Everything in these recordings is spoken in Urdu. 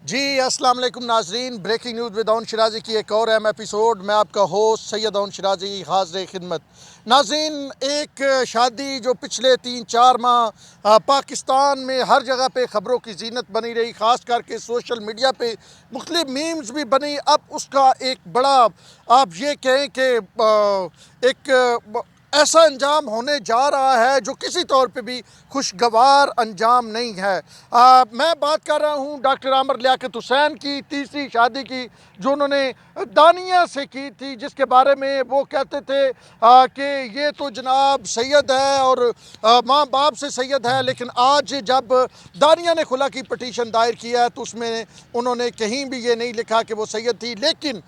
جی السلام علیکم ناظرین، بریکنگ نیوز ود اون شرازی کی ایک اور اہم ایپیسوڈ میں آپ کا ہوسٹ سید اون شرازی حاضر خدمت۔ ناظرین، ایک شادی جو پچھلے 3-4 ماہ پاکستان میں ہر جگہ پہ خبروں کی زینت بنی رہی، خاص کر کے سوشل میڈیا پہ مختلف میمز بھی بنی، اب اس کا ایک بڑا آپ یہ کہیں کہ ایک ایسا انجام ہونے جا رہا ہے جو کسی طور پہ بھی خوشگوار انجام نہیں ہے۔ میں بات کر رہا ہوں ڈاکٹر عامر لیاقت حسین کی تیسری شادی کی، جو انہوں نے دانیہ سے کی تھی، جس کے بارے میں وہ کہتے تھے کہ یہ تو جناب سید ہے اور ماں باپ سے سید ہے، لیکن آج جب دانیہ نے خلا کی پٹیشن دائر کیا ہے تو اس میں انہوں نے کہیں بھی یہ نہیں لکھا کہ وہ سید تھی، لیکن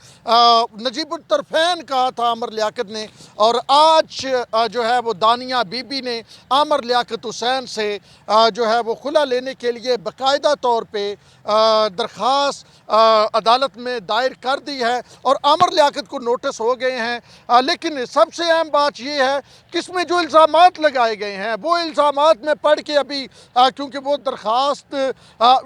نجیب الطرفین کہا تھا عامر لیاقت نے، اور آج جو ہے وہ دانیہ بی بی نے عامر لیاقت حسین سے جو ہے وہ خلا لینے کے لیے باقاعدہ طور پہ درخواست عدالت میں دائر کر دی ہے اور عامر لیاقت کو نوٹس ہو گئے ہیں۔ لیکن سب سے اہم بات یہ ہے کہ اس میں جو الزامات لگائے گئے ہیں وہ الزامات میں پڑھ کے ابھی کیونکہ وہ درخواست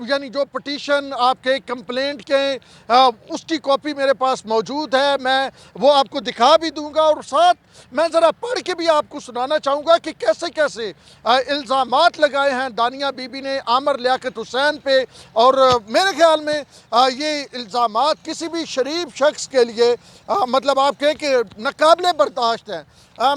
یعنی جو پٹیشن آپ کے کمپلینٹ کے اس کی کاپی میرے پاس موجود ہے، میں وہ آپ کو دکھا بھی دوں گا، اور ساتھ میں ذرا پڑھ کے بھی آپ کو سنانا چاہوں گا کہ کیسے کیسے الزامات لگائے ہیں دانیہ بی بی نے عامر لیاقت حسین پہ، اور میرے خیال میں یہ الزامات کسی بھی شریف شخص کے لیے مطلب آپ کہیں کہ ناقابل برداشت ہیں۔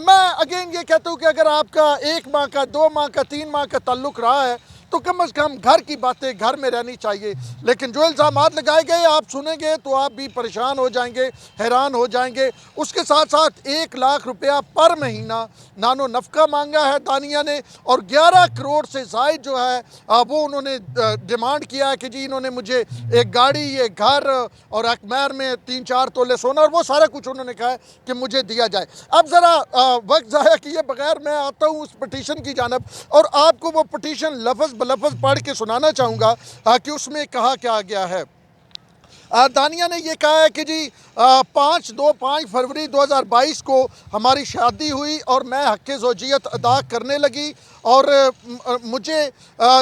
میں اگین یہ کہتا ہوں کہ اگر آپ کا 1 ماہ کا 2 ماہ کا 3 ماہ کا تعلق رہا ہے تو کم از کم گھر کی باتیں گھر میں رہنی چاہیے، لیکن جو الزامات لگائے گئے آپ سنیں گے تو آپ بھی پریشان ہو جائیں گے، حیران ہو جائیں گے۔ اس کے ساتھ ساتھ 1 لاکھ روپیہ پر مہینہ نانو نفقہ مانگا ہے دانیہ نے، اور 11 کروڑ سے زائد جو ہے وہ انہوں نے ڈیمانڈ کیا ہے کہ جی انہوں نے مجھے ایک گاڑی، ایک گھر اور ایک مہر میں 3-4 تولے سونا، اور وہ سارا کچھ انہوں نے کہا ہے کہ مجھے دیا جائے۔ اب ذرا وقت ضائع کیے بغیر میں آتا ہوں اس پٹیشن کی جانب، اور آپ کو وہ پٹیشن لفظ بلفظ پڑھ کے سنانا چاہوں گا کہ اس میں کہا کیا گیا ہے۔ دانیہ نے یہ کہا ہے کہ جی 5 فروری 2022 کو ہماری شادی ہوئی اور میں حق زوجیت ادا کرنے لگی، اور مجھے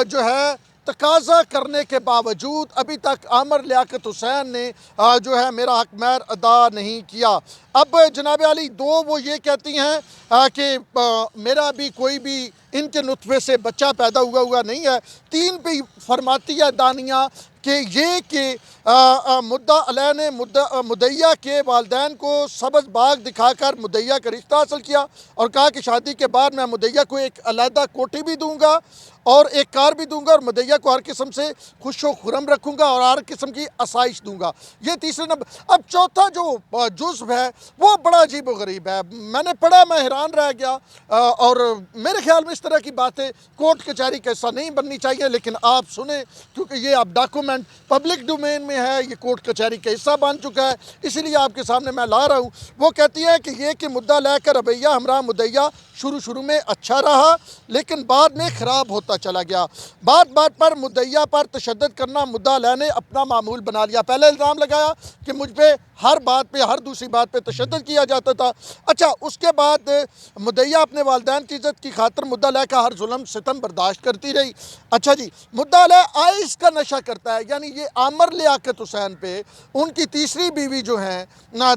جو ہے تقاضا کرنے کے باوجود ابھی تک عامر لیاقت حسین نے جو ہے میرا حق مہر ادا نہیں کیا۔ اب جناب علی وہ یہ کہتی ہیں کہ میرا بھی کوئی بھی ان کے نطفے سے بچہ پیدا ہوا نہیں ہے۔ 3 پہ فرماتی ہے دانیہ کہ یہ کہ مدعا علیہ نے مدعیہ کے والدین کو سبز باغ دکھا کر مدعیہ کا رشتہ حاصل کیا، اور کہا کہ شادی کے بعد میں مدعیہ کو ایک علیحدہ کوٹھی بھی دوں گا اور ایک کار بھی دوں گا، اور مدعیہ کو ہر قسم سے خوش و خرم رکھوں گا اور ہر قسم کی آسائش دوں گا۔ یہ تیسرے نمبر۔ اب چوتھا جو جزو ہے وہ بڑا عجیب و غریب ہے، میں نے پڑھا میں حیران رہ گیا، اور میرے خیال میں اس طرح کی باتیں کورٹ کچہری کا حصہ نہیں بننی چاہیے، لیکن آپ سنیں کیونکہ یہ اب ڈاکومنٹ پبلک ڈومین میں ہے، یہ کورٹ کچہری کا حصہ بن چکا ہے، اسی لیے آپ کے سامنے میں لا رہا ہوں۔ وہ کہتی ہے کہ یہ کہ مدعا لے کر ربیہ ہمراہ مدعیہ شروع میں اچھا رہا، لیکن بعد میں خراب ہوتا چلا گیا۔ بات پر مدعیہ پر تشدد کرنا مدعا علیہ نے اپنا معمول بنا لیا۔ پہلے الزام لگایا کہ مجھ پہ ہر بات پہ، ہر دوسری بات پہ تشدد کیا جاتا تھا۔ اچھا، اس کے بعد مدعیہ اپنے والدین کی عزت کی خاطر مدعا علیہ کا ہر ظلم ستم برداشت کرتی رہی۔ اچھا جی، مدعا علیہ آئس کا نشہ کرتا ہے، یعنی یہ عامر لیاقت حسین پہ ان کی تیسری بیوی جو ہیں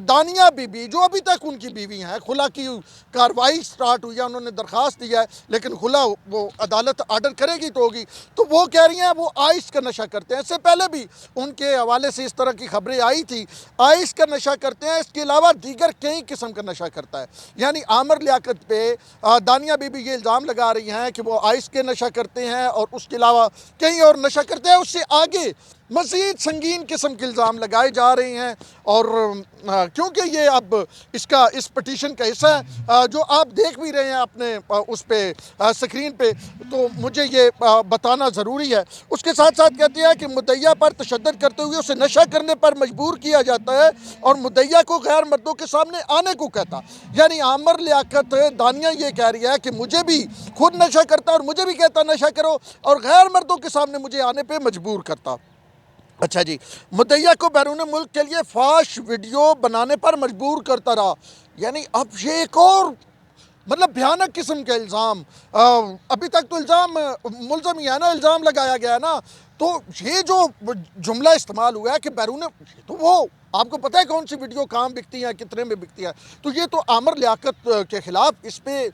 دانیہ بی بی، جو ابھی تک ان کی بیوی ہیں، خلا کی کاروائی سٹارٹ ہوئی ہے، انہوں نے درخواست دی ہے، لیکن خلا وہ عدالت آرڈر کرے گی تو ہوگی، تو وہ کہہ رہی ہیں وہ آئس کا نشہ کرتے ہیں۔ اس سے پہلے بھی ان کے حوالے سے اس طرح کی خبریں آئی تھی، آئس کا نشہ کرتے ہیں، اس کے علاوہ دیگر کئی قسم کا نشہ کرتا ہے۔ یعنی عامر لیاقت پہ دانیہ بی بی یہ الزام لگا رہی ہیں کہ وہ آئس کے نشہ کرتے ہیں اور اس کے علاوہ کئی اور نشہ کرتے ہیں، اس سے آگے مزید سنگین قسم کے الزام لگائے جا رہے ہیں، اور کیونکہ یہ اب اس پٹیشن کا حصہ ہے جو آپ دیکھ بھی رہے ہیں اپنے اس پہ سکرین پہ، تو مجھے یہ بتانا ضروری ہے۔ اس کے ساتھ ساتھ کہتے ہیں کہ مدعیہ پر تشدد کرتے ہوئے اسے نشہ کرنے پر مجبور کیا جاتا ہے اور مدعیہ کو غیر مردوں کے سامنے آنے کو کہتا۔ یعنی عامر لیاقت دانیہ یہ کہہ رہی ہے کہ مجھے بھی خود نشہ کرتا اور مجھے بھی کہتا نشہ کرو، اور غیر مردوں کے سامنے مجھے آنے پہ مجبور کرتا۔ اچھا جی، مدعیہ کو بیرون ملک کے لیے فحش ویڈیو بنانے پر مجبور کرتا رہا۔ یعنی اب یہ ایک اور مطلب بھیانک قسم کے الزام، ابھی تک تو الزام ملزم ہی ہے نا، الزام لگایا گیا ہے نا، تو یہ جو جملہ استعمال ہوا ہے کہ بیرون، تو وہ آپ کو پتہ ہے کون سی ویڈیو کہاں بکتی ہیں، کتنے میں بکتی ہے، تو یہ تو عامر لیاقت کے خلاف اس پہ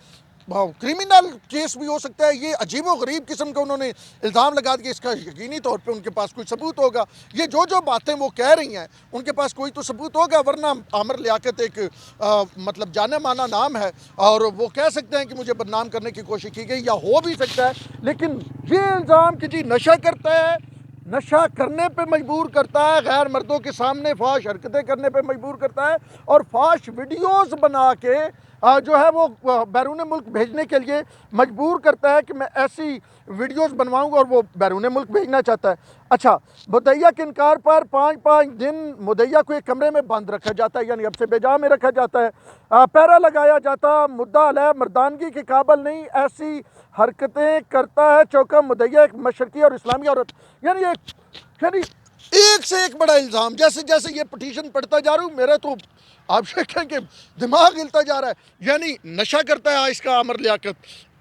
کرمنل کیس بھی ہو سکتا ہے۔ یہ عجیب و غریب قسم کا انہوں نے الزام لگا دیا، اس کا یقینی طور پہ ان کے پاس کوئی ثبوت ہوگا۔ یہ جو باتیں وہ کہہ رہی ہیں ان کے پاس کوئی تو ثبوت ہوگا، ورنہ عامر لیاقت ایک مطلب جانا مانا نام ہے، اور وہ کہہ سکتے ہیں کہ مجھے بدنام کرنے کی کوشش کی گئی، یا ہو بھی سکتا ہے، لیکن یہ الزام کہ جی نشہ کرتا ہے، نشہ کرنے پہ مجبور کرتا ہے، غیر مردوں کے سامنے فحش حرکتیں کرنے پہ مجبور کرتا ہے، اور فحش ویڈیوز بنا کے جو ہے وہ بیرون ملک بھیجنے کے لیے مجبور کرتا ہے کہ میں ایسی ویڈیوز بنواؤں گا، اور وہ بیرون ملک بھیجنا چاہتا ہے۔ اچھا، مدعیہ کے انکار پر 5 دن مدعیہ کو ایک کمرے میں بند رکھا جاتا ہے، یعنی اب سے بے جا میں رکھا جاتا ہے، پہرا لگایا جاتا، مدعا علیہ مردانگی کے قابل نہیں، ایسی حرکتیں کرتا ہے چوکا مدعیہ ایک مشرقی اور اسلامی عورت، یعنی ایک سے ایک بڑا الزام۔ جیسے جیسے یہ پٹیشن پڑھتا جا رہا ہوں، میرا تو آپ دیکھیں کہ دماغ ہلتا جا رہا ہے۔ یعنی نشہ کرتا ہے اس کا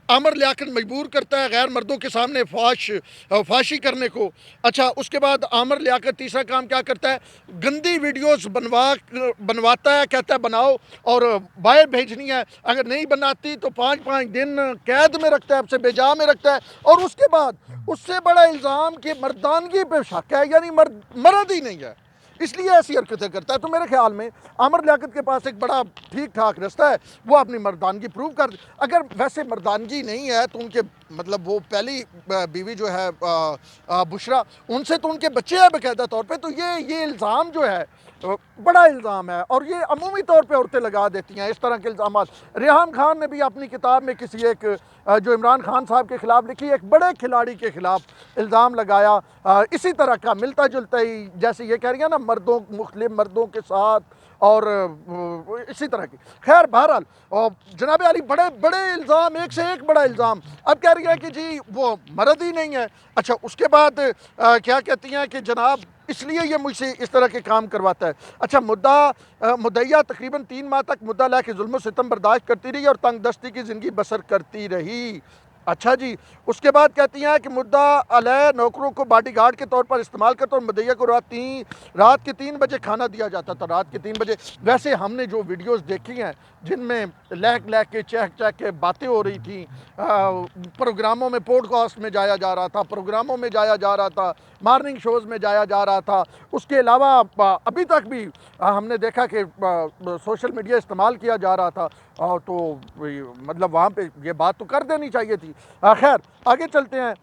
عامر لیاقت مجبور کرتا ہے غیر مردوں کے سامنے فحاشی کرنے کو۔ اچھا، اس کے بعد عامر لیاقت تیسرا کام کیا کرتا ہے، گندی ویڈیوز بنواتا ہے، کہتا ہے بناؤ اور باہر بھیجنی ہے، اگر نہیں بناتی تو 5 دن قید میں رکھتا ہے، اب سے بے جا میں رکھتا ہے، اور اس کے بعد اس سے بڑا الزام کہ مردانگی پہ شک ہے، یعنی مرد ہی نہیں ہے، اس لیے ایسی حرکتیں کرتا ہے۔ تو میرے خیال میں عامر لیاقت کے پاس ایک بڑا ٹھیک ٹھاک رستہ ہے، وہ اپنی مردانگی پروو کر، اگر ویسے مردانگی نہیں ہے تو ان کے مطلب وہ پہلی بیوی جو ہے بشرا، ان سے تو ان کے بچے ہیں باقاعدہ طور پہ، تو یہ الزام جو ہے بڑا الزام ہے، اور یہ عمومی طور پہ عورتیں لگا دیتی ہیں اس طرح کے الزامات۔ ریحام خان نے بھی اپنی کتاب میں کسی ایک جو عمران خان صاحب کے خلاف لکھی، ایک بڑے کھلاڑی کے خلاف الزام لگایا، اسی طرح کا ملتا جلتا ہی، جیسے یہ کہہ رہی ہیں نا مختلف مردوں کے ساتھ، اور اسی طرح کی۔ خیر بہرحال جناب علی بڑے بڑے الزام، ایک سے ایک بڑا الزام۔ اب کہہ رہی ہے کہ جی وہ مرد ہی نہیں ہے۔ اچھا، اس کے بعد کیا کہتی ہیں کہ جناب اس لیے یہ مجھ سے اس طرح کے کام کرواتا ہے۔ اچھا، مدعیہ تقریباً 3 ماہ تک مدعا علیہ کے ظلم و ستم برداشت کرتی رہی اور تنگ دستی کی زندگی بسر کرتی رہی۔ اچھا جی، اس کے بعد کہتی ہیں کہ مدعا علیہ نوکروں کو باڈی گارڈ کے طور پر استعمال کرتا اور مدعیہ کو رات کے 3 بجے کھانا دیا جاتا تھا، رات کے 3 بجے۔ ویسے ہم نے جو ویڈیوز دیکھی ہیں جن میں لہک کے چہک کے باتیں ہو رہی تھیں، پروگراموں میں، پوڈ کاسٹ میں جایا جا رہا تھا، پروگراموں میں جایا جا رہا تھا، مارننگ شوز میں جایا جا رہا تھا، اس کے علاوہ ابھی تک بھی ہم نے دیکھا کہ سوشل میڈیا استعمال کیا جا رہا تھا، تو مطلب وہاں پہ یہ بات تو کر دینی چاہیے تھی۔ خیر آگے چلتے ہیں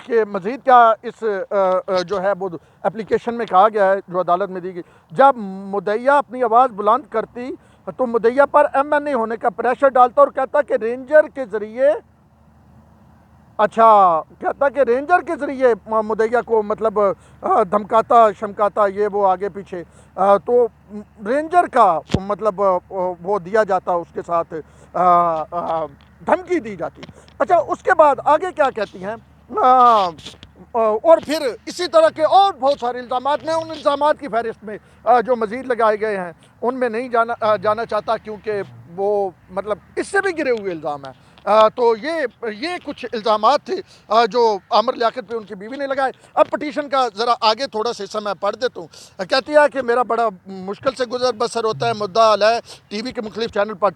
کہ مزید کیا اس جو ہے وہ اپلیکیشن میں کہا گیا ہے جو عدالت میں دی گئی۔ جب مدعیہ اپنی آواز بلند کرتی تو مدعیہ پر MNA ہونے کا پریشر ڈالتا اور کہتا کہ رینجر کے ذریعے رینجر کے ذریعے مدعیہ کو مطلب دھمکاتا شمکاتا، یہ وہ آگے پیچھے، تو رینجر کا مطلب وہ دیا جاتا، اس کے ساتھ دھمکی دی جاتی۔ اچھا، اس کے بعد آگے کیا کہتی ہیں، اور پھر اسی طرح کے اور بہت سارے الزامات، میں ان الزامات کی فہرست میں جو مزید لگائے گئے ہیں ان میں نہیں جانا چاہتا، کیونکہ وہ مطلب اس سے بھی گرے ہوئے الزام ہیں۔ تو یہ کچھ الزامات تھے جو عامر لیاقت پہ ان کی بیوی نے لگائے۔ اب پٹیشن کا ذرا آگے تھوڑا سا حصہ میں پڑھ دیتا ہوں۔ کہتی ہے کہ میرا بڑا مشکل سے گزر بسر ہوتا ہے، مدعا علیہ ٹی وی کے مختلف چینل پر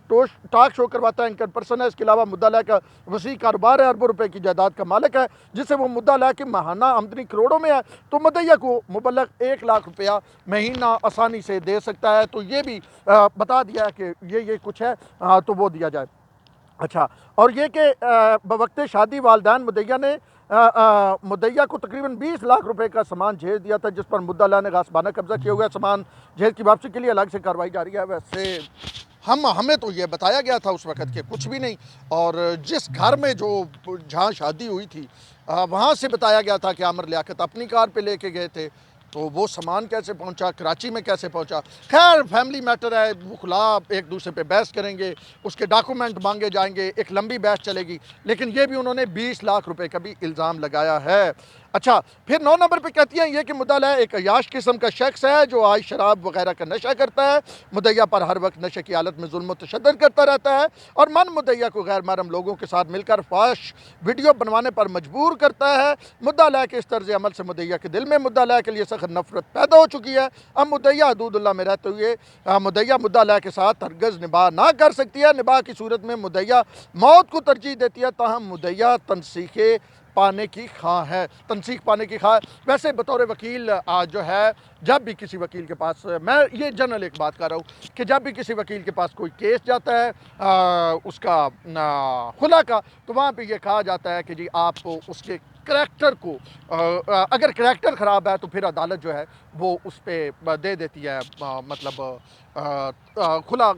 ٹاک شو کرواتا ہے، اینکر پرسن ہے، اس کے علاوہ مدعا علیہ کا وسیع کاروبار ہے، اربوں روپے کی جائیداد کا مالک ہے، جس سے وہ مدعا علیہ کی ماہانہ آمدنی کروڑوں میں ہے، تو مدعیہ کو مبلغ 1 لاکھ روپیہ مہینہ آسانی سے دے سکتا ہے۔ تو یہ بھی بتا دیا ہے کہ یہ کچھ ہے تو وہ دیا جائے۔ اچھا، اور یہ کہ بوقت شادی والدین مدعیہ نے مدعیہ کو تقریباً 20 لاکھ روپے کا سامان جہیز دیا تھا، جس پر مدعا علیہ نے غاصبانہ قبضہ کیا ہوا ہے۔ سامان جہیز کی واپسی کے لیے الگ سے کارروائی جاری ہے۔ ویسے ہمیں تو یہ بتایا گیا تھا اس وقت کہ کچھ بھی نہیں، اور جس گھر میں جہاں شادی ہوئی تھی وہاں سے بتایا گیا تھا کہ عامر لیاقت اپنی کار پہ لے کے گئے تھے، تو وہ سامان کیسے پہنچا، کراچی میں کیسے پہنچا، خیر فیملی میٹر ہے، وہ خلا ایک دوسرے پہ بحث کریں گے، اس کے ڈاکومنٹ مانگے جائیں گے، ایک لمبی بحث چلے گی، لیکن یہ بھی انہوں نے 20 لاکھ روپے کا بھی الزام لگایا ہے۔ اچھا پھر 9 نمبر پہ کہتی ہیں یہ کہ مدعا علیہ ایک عیاش قسم کا شخص ہے جو آج شراب وغیرہ کا نشہ کرتا ہے، مدعیہ پر ہر وقت نشے کی حالت میں ظلم و تشدد کرتا رہتا ہے اور مدعیہ کو غیر محرم لوگوں کے ساتھ مل کر فحش ویڈیو بنوانے پر مجبور کرتا ہے۔ مدعا علیہ کے اس طرز عمل سے مدعیہ کے دل میں مدعا علیہ کے لیے سخت نفرت پیدا ہو چکی ہے۔ اب مدعیہ حدود اللہ میں رہتے ہوئے مدعیہ مدعا علیہ کے ساتھ ہرگز نباہ نہ کر سکتی ہے۔ نباہ کی صورت میں مدعیہ موت کو ترجیح دیتی ہے، تاہم مدعیہ تنسیخ پانے کی خواہ ہے، تنسیخ پانے کی خواہ ہے۔ ویسے بطور وکیل جو ہے جب بھی کسی وکیل کے پاس، میں یہ جنرل ایک بات کر رہا ہوں کہ جب بھی کسی وکیل کے پاس کوئی کیس جاتا ہے اس کا خلا کا، تو وہاں پہ یہ کہا جاتا ہے کہ جی آپ اس کے کریکٹر کو، اگر کریکٹر خراب ہے تو پھر عدالت جو ہے وہ اس پہ دے دیتی ہے، مطلب کھلا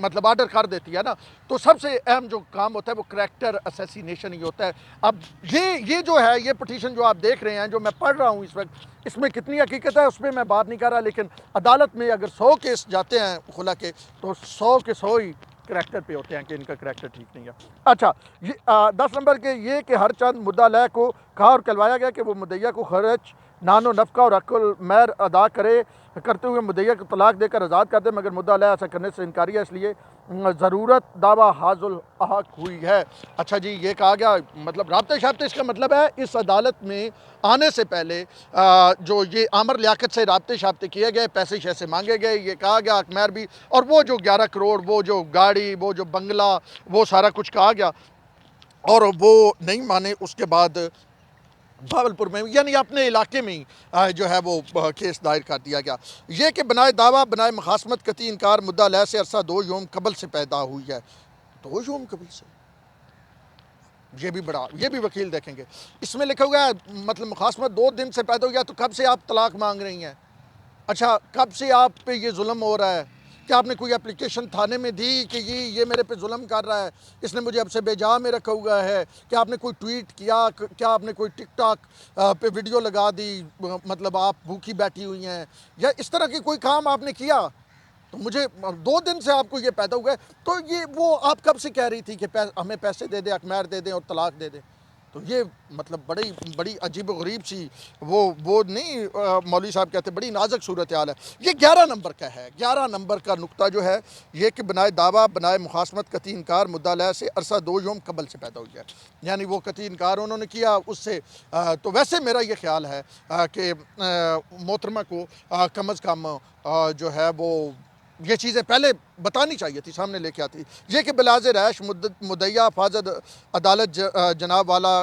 مطلب آرڈر کر دیتی ہے نا۔ تو سب سے اہم جو کام ہوتا ہے وہ کریکٹر اسیسینیشن ہی ہوتا ہے۔ اب یہ جو ہے یہ پٹیشن جو آپ دیکھ رہے ہیں جو میں پڑھ رہا ہوں اس وقت، اس میں کتنی حقیقت ہے اس پہ میں بات نہیں کر رہا، لیکن عدالت میں اگر 100 کیس جاتے ہیں خلا کے تو 100 کے 100 ہی کریکٹر پہ ہوتے ہیں کہ ان کا کریکٹر ٹھیک نہیں ہے۔ اچھا 10 نمبر کے یہ کہ ہر چند مدعا علیہ کو کہا اور کہلوایا گیا کہ وہ مدعیہ کو خرچ نان و نفقہ اور حق المہر ادا کرتے ہوئے مدعیہ کو طلاق دے کر آزاد کر دے، مگر مدعا علیہ ایسا کرنے سے انکاری ہے، اس لیے ضرورت دعویٰ حاصل الحق ہوئی ہے۔ اچھا جی یہ کہا گیا، مطلب رابطے شابطے، اس کا مطلب ہے اس عدالت میں آنے سے پہلے جو یہ عامر لیاقت سے رابطے شابطے کیے گئے، پیسے شیسے مانگے گئے، یہ کہا گیا حق مہر بھی، اور وہ جو 11 کروڑ، وہ جو گاڑی، وہ جو بنگلہ، وہ سارا کچھ کہا گیا اور وہ نہیں مانے۔ اس کے بعد بھاولپور میں یعنی اپنے علاقے میں ہی جو ہے وہ کیس دائر کر دیا گیا۔ یہ کہ بنائے دعویٰ بنائے مخاصمت قطعی انکار مدعا علیہ سے عرصہ 2 یوم قبل سے پیدا ہوئی ہے۔ 2 یوم قبل سے، یہ بھی وکیل دیکھیں گے، اس میں لکھا ہوا ہے مطلب مخاصمت 2 دن سے پیدا ہو گیا، تو کب سے آپ طلاق مانگ رہی ہیں؟ اچھا کب سے آپ پہ یہ ظلم ہو رہا ہے؟ کیا آپ نے کوئی اپلیکیشن تھانے میں دی کہ یہ میرے پہ ظلم کر رہا ہے، اس نے مجھے اب سے بے جا میں رکھا ہوا ہے؟ کیا آپ نے کوئی ٹویٹ کیا؟ کیا آپ نے کوئی ٹک ٹاک پہ ویڈیو لگا دی، مطلب آپ بھوکی بیٹھی ہوئی ہیں، یا اس طرح کی کوئی کام آپ نے کیا؟ تو مجھے 2 دن سے آپ کو یہ پیدا ہوا ہے، تو یہ وہ آپ کب سے کہہ رہی تھی کہ ہمیں پیسے دے دیں، حق مہر دے دیں اور طلاق دے دیں؟ تو یہ مطلب بڑی عجیب و غریب سی وہ نہیں، مولوی صاحب کہتے بڑی نازک صورتحال ہے۔ یہ 11 نمبر کا ہے، 11 نمبر کا نقطہ جو ہے یہ کہ بنائے دعویٰ بنائے مخاصمت قطعی انکار مدعا علیہ سے عرصہ 2 یوم قبل سے پیدا ہوئی ہے، یعنی وہ قطعی انکار انہوں نے کیا اس سے۔ تو ویسے میرا یہ خیال ہے کہ محترمہ کو کم از کم جو ہے وہ یہ چیزیں پہلے بتانی چاہیے تھی، سامنے لے کے آتی۔ یہ کہ بلاز ریش مدعیہ حفاظت عدالت جناب والا،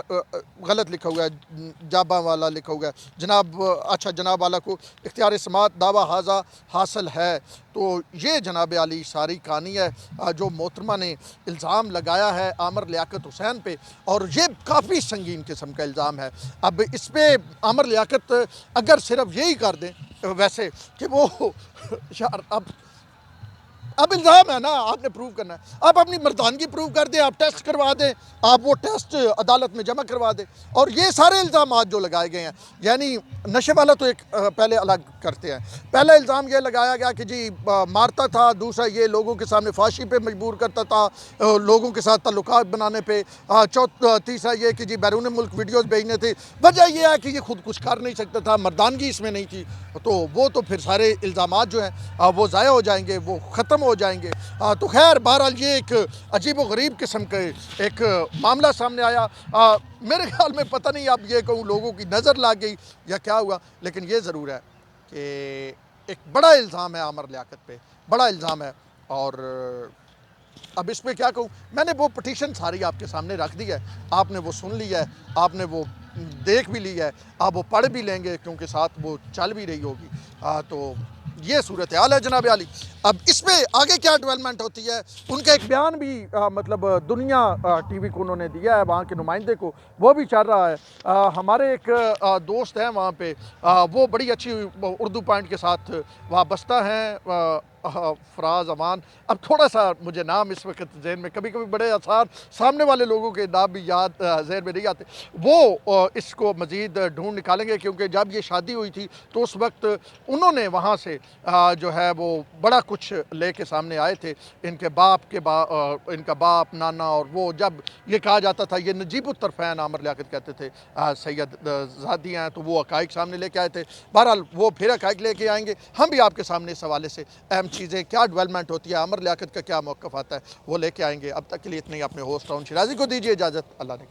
غلط لکھا ہوا ہے، جابہ والا لکھا ہوا ہے، جناب والا کو اختیار سماعت دعویٰ حاصل ہے۔ تو یہ جناب علی ساری کہانی ہے جو محترمہ نے الزام لگایا ہے عامر لیاقت حسین پہ، اور یہ کافی سنگین قسم کا الزام ہے۔ اب اس پہ عامر لیاقت اگر صرف یہی کر دیں ویسے کہ وہ اب الزام ہے نا، آپ نے پروو کرنا ہے، آپ اپنی مردانگی پروو کر دیں، آپ ٹیسٹ کروا دیں، آپ وہ ٹیسٹ عدالت میں جمع کروا دیں، اور یہ سارے الزامات جو لگائے گئے ہیں، یعنی نشے والا تو ایک پہلے الگ کرتے ہیں۔ پہلا الزام یہ لگایا گیا کہ جی مارتا تھا، دوسرا یہ لوگوں کے سامنے فحاشی پہ مجبور کرتا تھا، لوگوں کے ساتھ تعلقات بنانے پہ، تیسرا یہ کہ جی بیرون ملک ویڈیوز بھیجنے تھے۔ وجہ یہ ہے کہ یہ خود کچھ کر نہیں سکتا تھا، مردانگی اس میں نہیں تھی، تو وہ تو پھر سارے الزامات جو ہیں وہ ضائع ہو جائیں گے، وہ ختم ہو جائیں گے۔ تو خیر بہرحال یہ ایک عجیب و غریب قسم کا ایک معاملہ سامنے آیا۔ میرے خیال میں پتہ نہیں اب یہ کہوں لوگوں کی نظر لگ گئی یا کیا ہوا، لیکن یہ ضرور ہے کہ ایک بڑا الزام ہے عامر لیاقت پہ، بڑا الزام ہے۔ اور اب اس پہ کیا کہوں، میں نے وہ پٹیشن ساری آپ کے سامنے رکھ دی ہے، آپ نے وہ سن لی ہے، آپ نے وہ دیکھ بھی لی ہے، آپ وہ پڑھ بھی لیں گے کیونکہ ساتھ وہ چل بھی رہی ہوگی۔ تو یہ صورتحال ہے جناب عالی۔ اب اس میں آگے کیا ڈیولپمنٹ ہوتی ہے، ان کا ایک بیان بھی مطلب دنیا ٹی وی کو انہوں نے دیا ہے، وہاں کے نمائندے کو، وہ بھی چل رہا ہے۔ ہمارے ایک دوست ہیں وہاں پہ، وہ بڑی اچھی اردو پوائنٹ کے ساتھ وابستہ ہیں، فراز امان، اب تھوڑا سا مجھے نام اس وقت ذہن میں، کبھی کبھی بڑے آثار سامنے والے لوگوں کے نام بھی یاد ذہن میں نہیں آتے، وہ اس کو مزید ڈھونڈ نکالیں گے، کیونکہ جب یہ شادی ہوئی تھی تو اس وقت انہوں نے وہاں سے جو ہے وہ بڑا کچھ لے کے سامنے آئے تھے. ان کے باپ ان کا باپ نانا، اور وہ جب یہ کہا جاتا تھا یہ نجیب الطرفین عامر لیاقت کہتے تھے سید زادی ہیں، تو وہ حقائق سامنے لے کے آئے تھے. بہرحال وہ پھر حقائق لے کے آئیں گے. ہم بھی آپ کے سامنے اس حوالے سے اہم چیزیں کیا ڈیولپمنٹ ہوتی ہے، عامر لیاقت کا کیا موقف آتا ہے، وہ لے کے آئیں گے. اب تک کے لیے اتنے ہی. اپنے ہوسٹ راؤن شرازی کو دیجیے اجازت. اللہ نے